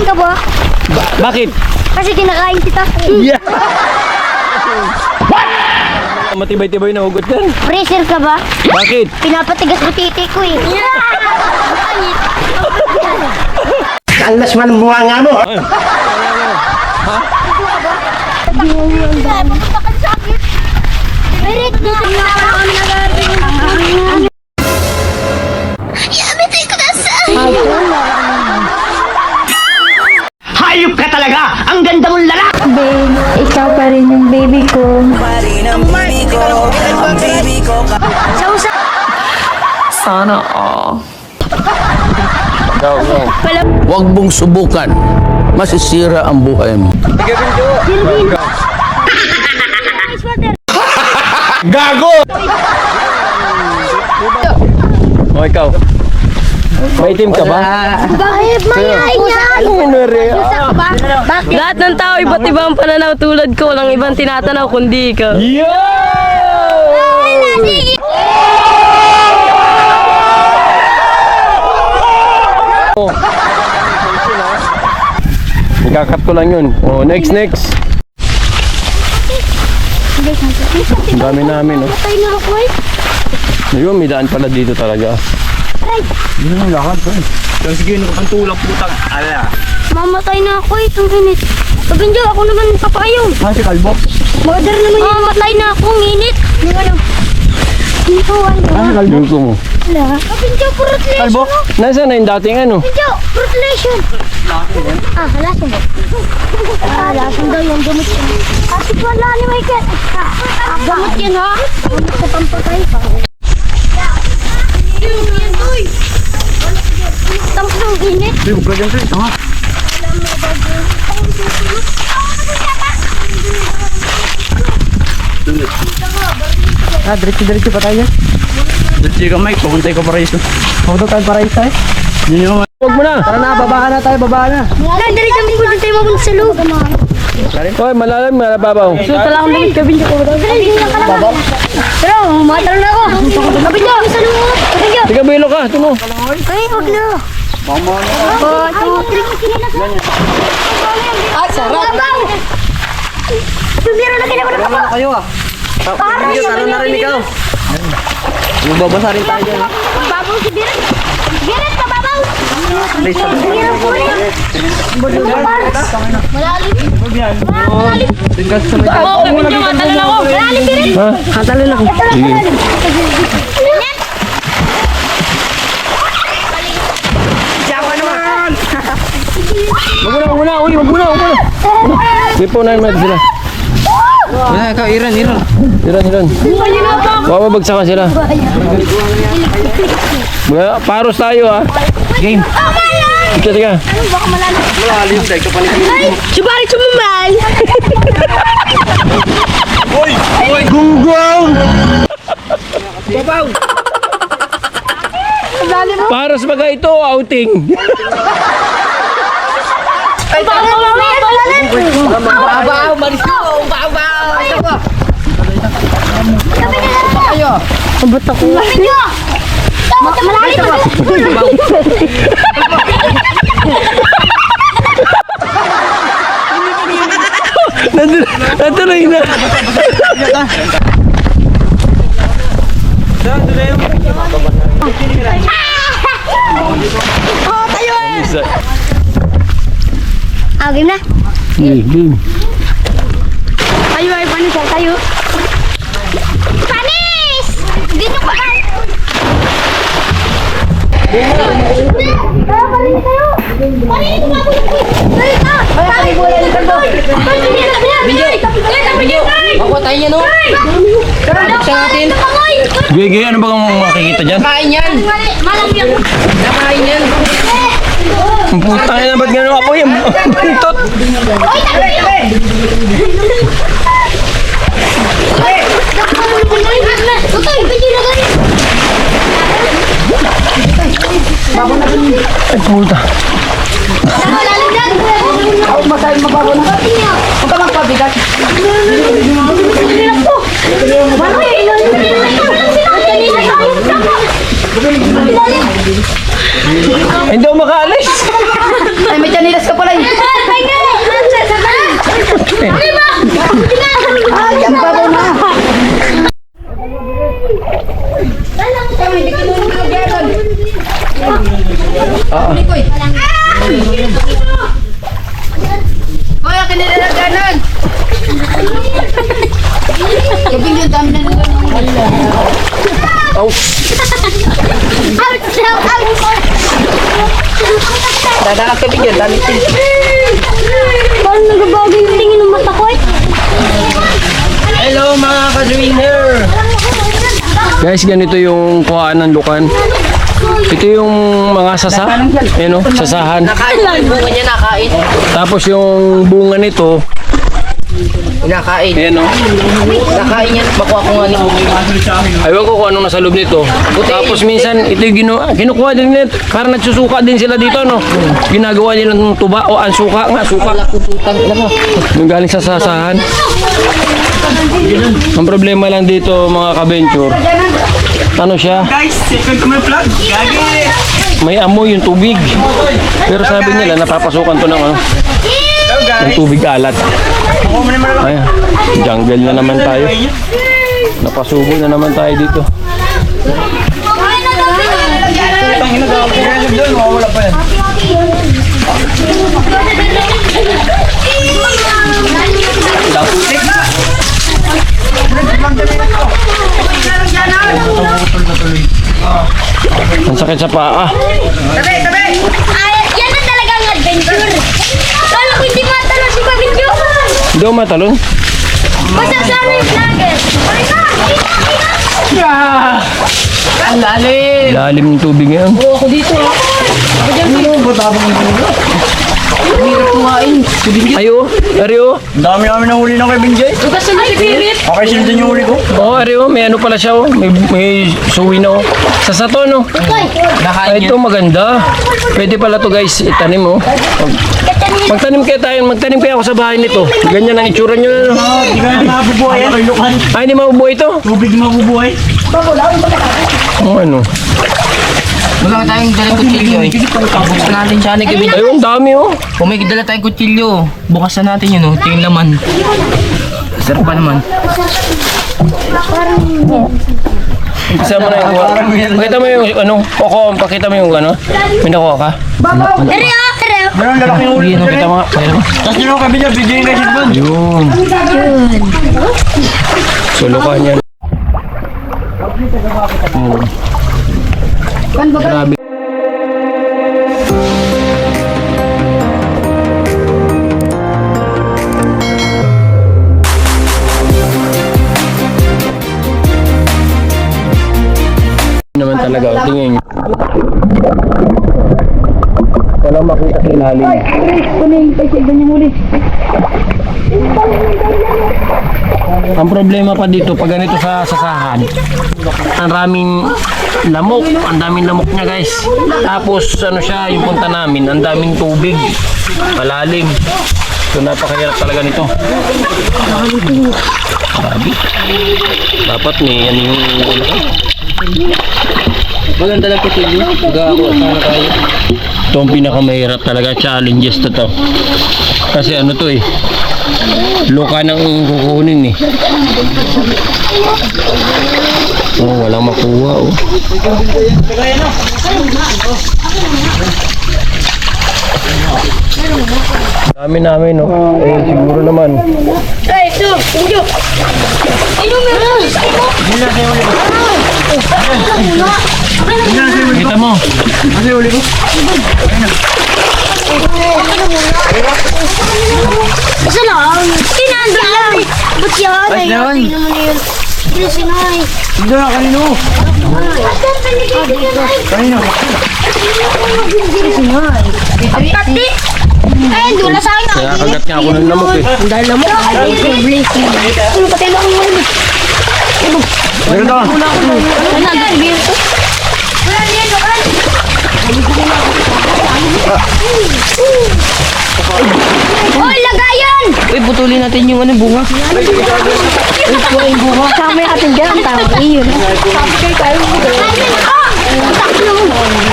ka ba? Bakit? Kasi kinakain kita. Yeah! What? Matibay-tibay na hugot yan. Pressure ka ba? Bakit? Pinapatigas mo titi ko eh. Kalas man ang buha nga mo. Pupunta ka sa akin. Merit na Hayop ka talaga! Ang ganda mong lalaki! Babe, ikaw pa rin yung baby ko. Sausa. Sana all. Go, go. Huwag mong subukan. Masisira ang buhay mo. Gago! O, ikaw. May team ka ba? Bakit mayayain yan? Bakit? Lahat ng tao, iba't ibang pananaw tulad ko. Walang ibang tinatanaw kundi ikaw. Yo! Oh. Ikakat ko lang yun. Oh, next. Ang dami namin, oh. Patay na ako eh. Ayun, may daan pala dito talaga. Mamatay na ako eh. Itong init. Kabinjo, ako naman papayong. Si Kalbo? Mother naman yun. Mamatay na ako. Ang init. Yung ano? Dito, ano? Kalbo ko mo. Wala. Kabinjo, fruit lesion. Nasaan na yung dating ano? Kabinjo, fruit lesion. Halasan mo. Halasan daw yung gamot yan. Kasi wala ni Michael. Gamot yan ha? Gamot sa pampatay pa. Tapos ng init. Diretso pa tayo. Diretso ka, Mike. Pupuntay ko para iso. Pupunta tayo para iso eh. Huwag mo na! Tara na, babaan na tayo, babaan na. Dali kami kung tayo mapunta sa loob. Hoy, malalim, malababaw. So, tala akong damit, Kabinjo ko. Pero, matalon na ako. Kabinjo, sa loob. Kabinjo. Tiga bilo ka, ito mo. Ay, huwag na. Mama na. Ay, sarap. Tumira na kinabara ka pa. Kayo ah. Tara na rin ikaw. Babasa rin tayo dyan. Babaw si Biret. Biret ka, babaw. Malalim. Malalim. Oo, Kabinjo, matalon ako. Malalim, Biret. Ha? Matalon ako. Sige. Wag muna. Sige po, 9 minutes sila. Yan, ikaw, Iran. Iran. Wababagsakan sila. Paros tayo ha. Game. Sige. Malalim tayo, kapalit. Subari sumumay. Gunggong! Paros baga ito, outing. Babaw, malis ko. Babaw. Abot ako. Kabinjo. Malalim. Natuloy na. Game na. Game. Tayo ay panis tayo. Panis! Ganyan pa ka. Panis tayo. Panis tumabulong ko. Panis bola ni Kalbo. Ako tayo yan o. Buksan natin. Gigi, ano ba kung makikita dyan? Kain yan. Malang yan. Nakain yan. Ang putang ina, ba't gano'n ako yung buntot? Oy, Ay, puta. Hindi ako makaalis. Ay, may chanilas ka pala. Yan pa po na. Hoy, akin nilalaganan. Kaping yung dami na Dadaan kaping yun, dami din. Parang nagbabago yung tingin ng mata ko eh. Hello mga ka-winner! Guys, ganito yung kuhaan ng lukan. Ito yung mga sasahan. Nakain, bunga niya nakain. Tapos yung bunga nito, Nakain. ayan o. Nakain yan. Makuha ko nga ni Ayaw ko kung anong nasa loob nito. Tapos minsan, ito yung kinukuha din nito. Parang nagsusuka din sila dito, no? Ginagawa nila ng tuba o ang suka nga, suka. Yung galing sa sasahan. Ang problema lang dito, mga ka-venture, ano siya? Guys, second ko may vlog. Gagi! May amoy yung tubig. Pero sabi nila, napapasukan to ng ano, ng tubig alat. Ayan, jungle na naman tayo. Napasubo na naman tayo dito. Ang sakit sa paa. Yan na talagang adventure. Kala ko hindi matalon si Babinjo. Hindi ako matalon. Basta sa amin vlogger. Ang lalim! Lalim ng tubig ngayon. Hirap kumain. Ayo, Ario. Dami namin nahuli ng kay Binjay. Tugas na si Pirit. Okay, sino din yung huli ko? Oh, Ario, may ano pala siya oh. May suwi na oh. Sa sato no. Nakain Ay, ito maganda. Pwede pala to guys, itanim oh. Magtanim kaya ako sa bahay nito. Ganyan ang itsura nyo na no. Hindi ka na mabubuhay yan. Ay, hindi mabubuhay ito. Tubig mabubuhay. Oh, ano. Wala tayong dalang kutsilyo eh. Buksan natin siya ni Kevin. Ay, ang dami oh. Kung may dala tayong kutsilyo, bukas na natin yun oh. Tingin laman. Sarap pa naman. Umpisa mo na yung pakita mo yung ano, Koko, pakita mo yung ano. May nakuha ka? Meron lalaki yung huli. Hindi, nakita mo nga. Pakita mo. Tapos yun ang Kevin niya, bigyan yung cellphone. Yun. Sulukan yan. Grabe. Naman talaga, tingin nyo. Walang makita sa ilalim. Ang problema pa dito, pag ganito sa sasahan, ang daming lamok niya guys. Tapos ano siya, yung punta namin, ang daming tubig, malalim. So napakahirap talaga nito. Grabe. Dapat may ano yung Maganda lang kutsilyo. Gagawa sana tayo. ito ang pinakamahirap talaga, challenges to. Kasi ano to eh, luka nang kukunin eh. Oh, walang makuha oh. Dami namin no. Eh siguro naman. Ay, ito. Pinjo. Kita mo. Kasi huli ko. Isa lang. Tinanda lang. Ba't yan? Ay, naman. Sino sinay? Hindi na, kanino? Kanino? Pati. Ay, dula sa akin. Kaya kagat niya ako ng lamok eh. Dahil lamok. Ano pati lang mo? Meron daw. Oy, lagayan! Uy, putulin natin yung ano, bunga. Uy, kuha yung bunga. Kami atin dyan, ang tawag iyon.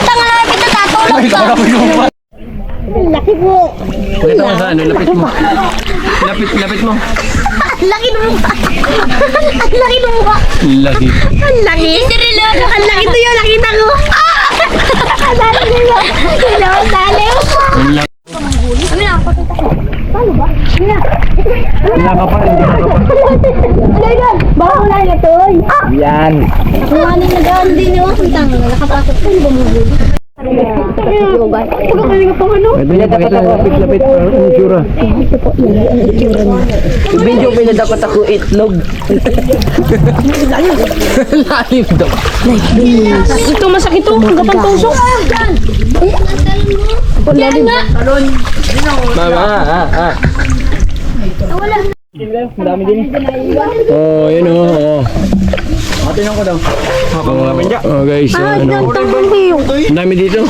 Tanga na kita tatulog ka. Laki po. Pakita mo sa ano, lapit mo. Lapit mo. Laki ng mukha. Ang laki ng mukha. Laki. Ang laki. Ang laki to yun. Nakita ko. Ang laki nyo. Hello, dali. Ang laki. Kami na, pakita ko. Paano ba? Kami na. Nakapal. Ano yun? Baka wala na to. Yan. Kung ano nag-ano din yun. Ang tanga na. Nakapasok ko. Ano ba mo gulo? Ito niya, pakita ko. Lapit. Ang sura. Video ko na dapat ako itlog. Lalim daw. Ito masakit to. Ang gapang tusok. Yan nga. Mama, Madami din. Oh, yun oh. Matinong ko daw. Oh, guys, ano. Ang dami dito.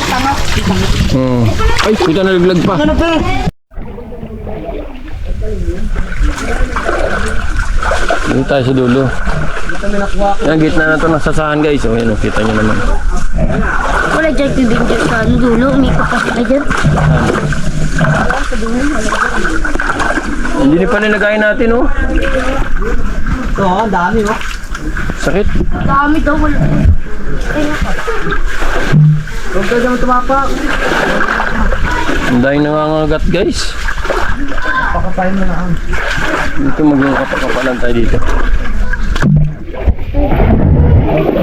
Oh. Ay, puta nalaglag pa. Dito tayo sa dulo. Yan, gitna na ito ng sasahan guys. O, yan, kita nyo naman. Wala dyan tubig dyan sa dulo. Umikot pa sila dyan. Hindi ni pa nilagay natin, oh. Oo, ang dami mo. Sakit. Dami daw. Wala. Huwag ka dyan tumapak. Ang dahil nangangagat guys. Pakapain mo na. Dito magkakapakapalan tayo dito.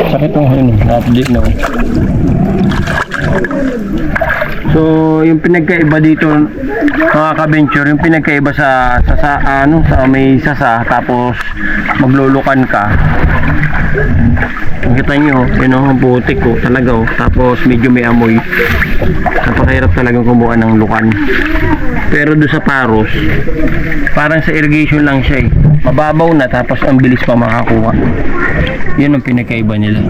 Sakit oh, yun. Na-update na oh. So, yung pinagkaiba dito mga ka-venture, yung pinagkaiba sa may sasa tapos maglulukan ka. Nakita nyo, yun oh, ang putik ko talaga oh. Tapos medyo may amoy. Napakahirap talagang kumuha ng lukan. Pero doon sa paros, parang sa irrigation lang siya eh. Mababaw na tapos ang bilis pa makakuha. Yun ang pinagkaiba nila.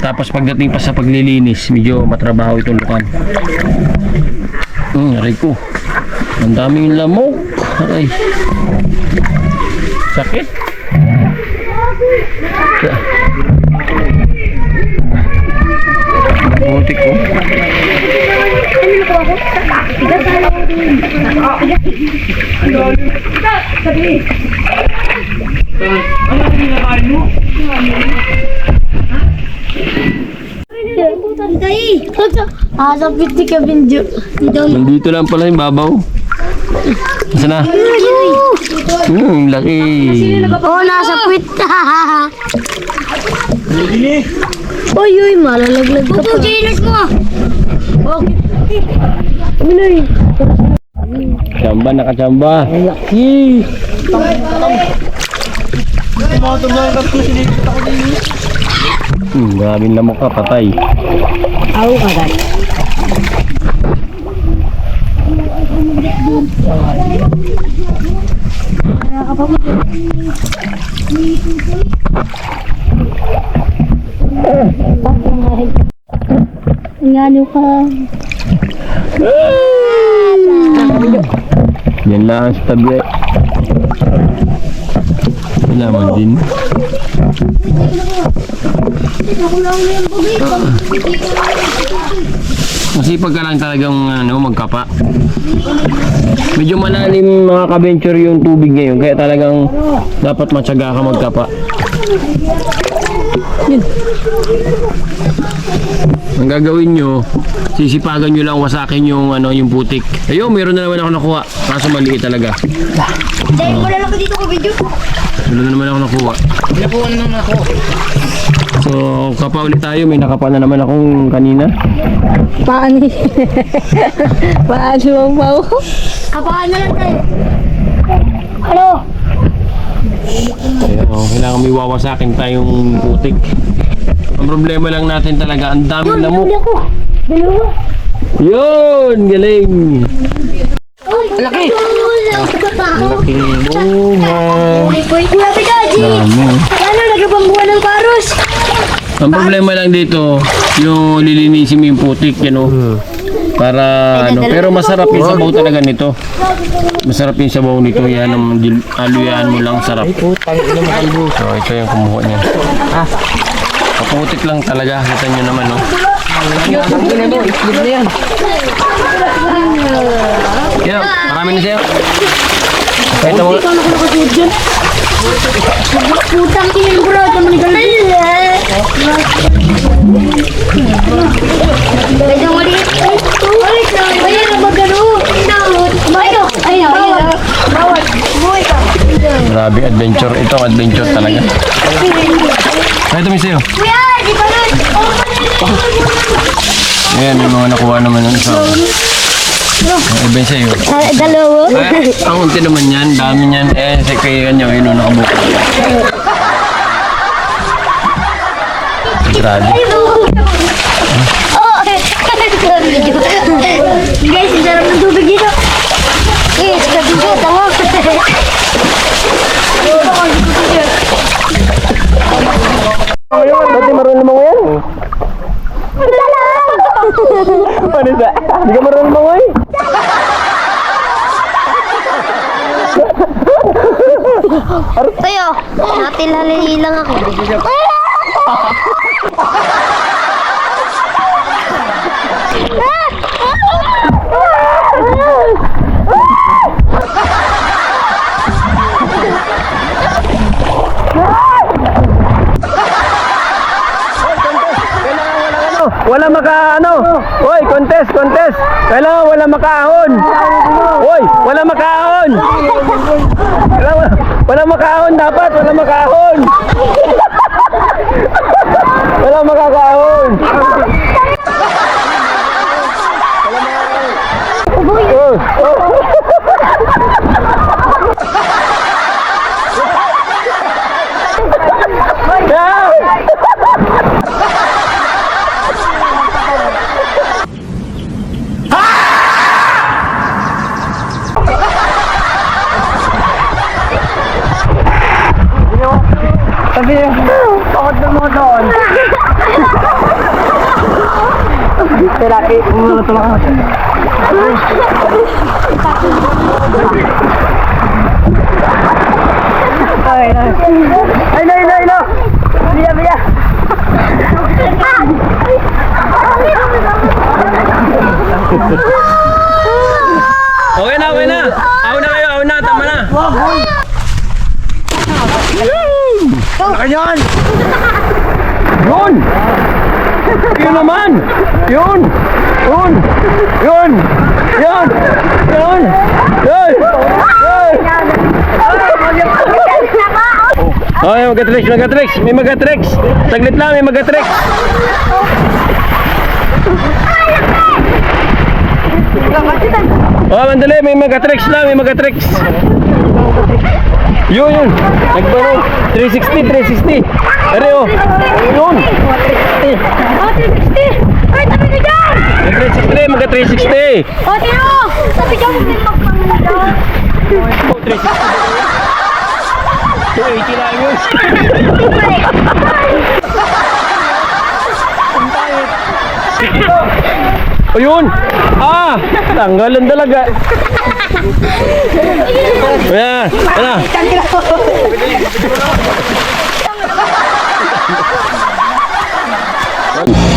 Tapos pagdating pa sa paglilinis, medyo matrabaho itong lukan. Aray ko. Ang daming lamok. Aray. Sakit. Putik ko. Sa piti ka binjo. Nandito lang pala yung babaw. Saan na? Laki. Oo, nasa puwit. Uy, malalaglag ka pa. Pupuginis mo. Chamba, nakachamba. Maraming lamok ka, patay. Ako kagad. Ngano ka? Yan lang sa tabi. Kailangan din. Masipag ka lang talagang magkapa. Medyo malalim mga ka-venture yung tubig ngayon, kaya talagang dapat matyaga ka magkapa. Yun. Ang gagawin nyo, sisipagan nyo lang wasakin yung yung putik. Ayun, meron na naman ako nakuha. Kaso maliit talaga. Dahil wala lang dito ko video. Wala na naman ako nakuha. Nakuha na naman ako. So, kapa ulit tayo. May nakapa na naman akong kanina. Paano? Paano ang pao? Kapaan na lang tayo. Ano? Kaya, kailangan may wawasakin tayong putik. Ang problema lang natin talaga, ang daming lamok. Ako. Dalawa. Yun! Galing! Laki! Laking bunga. Kuya Pidaji. Dami. Ano, nagabangguan ng paros? Ang problema lang dito, yung lilinisin mo yung putik, para pero masarap yung sabaw talaga nito. Masarap yung sabaw nito, yan ang aluyan mo lang, sarap. So, ito yung kumuha niya. Kaputik lang talaga, kita nyo naman, no? Itlog na yan. Yo, marami na siya. Ito mo. Putang ina bro, temen galing. Kaya mo di. Ayo magano. Ayo. Bawat. Boy ka. Grabe, adventure. Ito, adventure talaga. Ito mo sa'yo. Kuya, di ba nun? Ayan, may mga nakuha naman ng isa. Iba yung sa'yo. Dalawa. Ang unti naman yan, dami yan. Sa kaya kanya, yun ang nakabuka. Grabe. Oh, guys, sarap ng tubig dito. Eh, sarap dito, tama. Dati marunong mo yan? Ano sa? Hindi ka marunong mo yan? Tayo, natin lang ako. Wala Hoy, contest. Kailangan wala makaahon. Hoy, wala makaahon. Wala makaahon dapat, wala makaahon. Wala makakaahon. Sabi niya, takot na mo doon. Laki, tulungan ako. Ay, no. Biya. Okay na. Aw na, tama na. Laki yan! Yun! Yun naman! Yun! Okay, magatrix. May magatrix. Saglit lang, may magatrix. Oh, mandali, may magatrix. Yun. Nagbaro. 360. Are oh. Yun. 360! Ay, tabi ka dyan! 360, magka 360. O, tino! Tabi ka mo din magpangalaw. 280 lang yun. O yun. Tanggalan talaga. Ayan.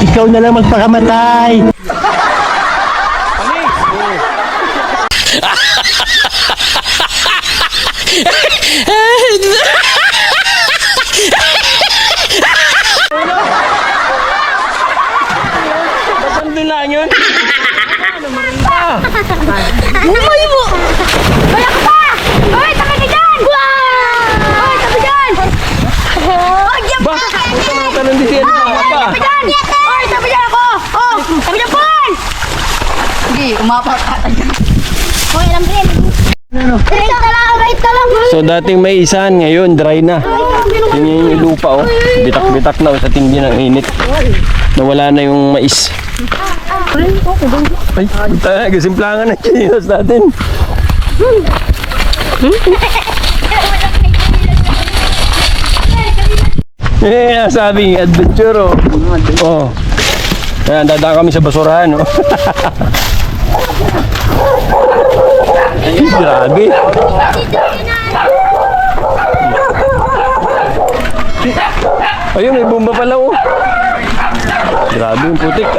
Ikaw na lang magpakamatay. Doon lang yun. Umay mo! Kaya ka pa! Oy, tabi ka dyan! Oy, tabi dyan! Ba? Ito mga tanong din siya. Tabi dyan! Oy, tabi dyan ako! Oh, tabi dyan po! Hindi, umapak ka dyan. Oy, alam rin. Right ka lang. So dating may isan, ngayon dry na. Tingnan yung lupa oh. Bitak-bitak na sa tindi ng init. Nawala na yung mais. Ay, tayo, simplangan na chinos natin. Sabi, adventure oh. Oh. Ayan, dadaan kami sa basurahan oh. Ay, grabe. Ayun, may bomba pala oh. Grabe yung putik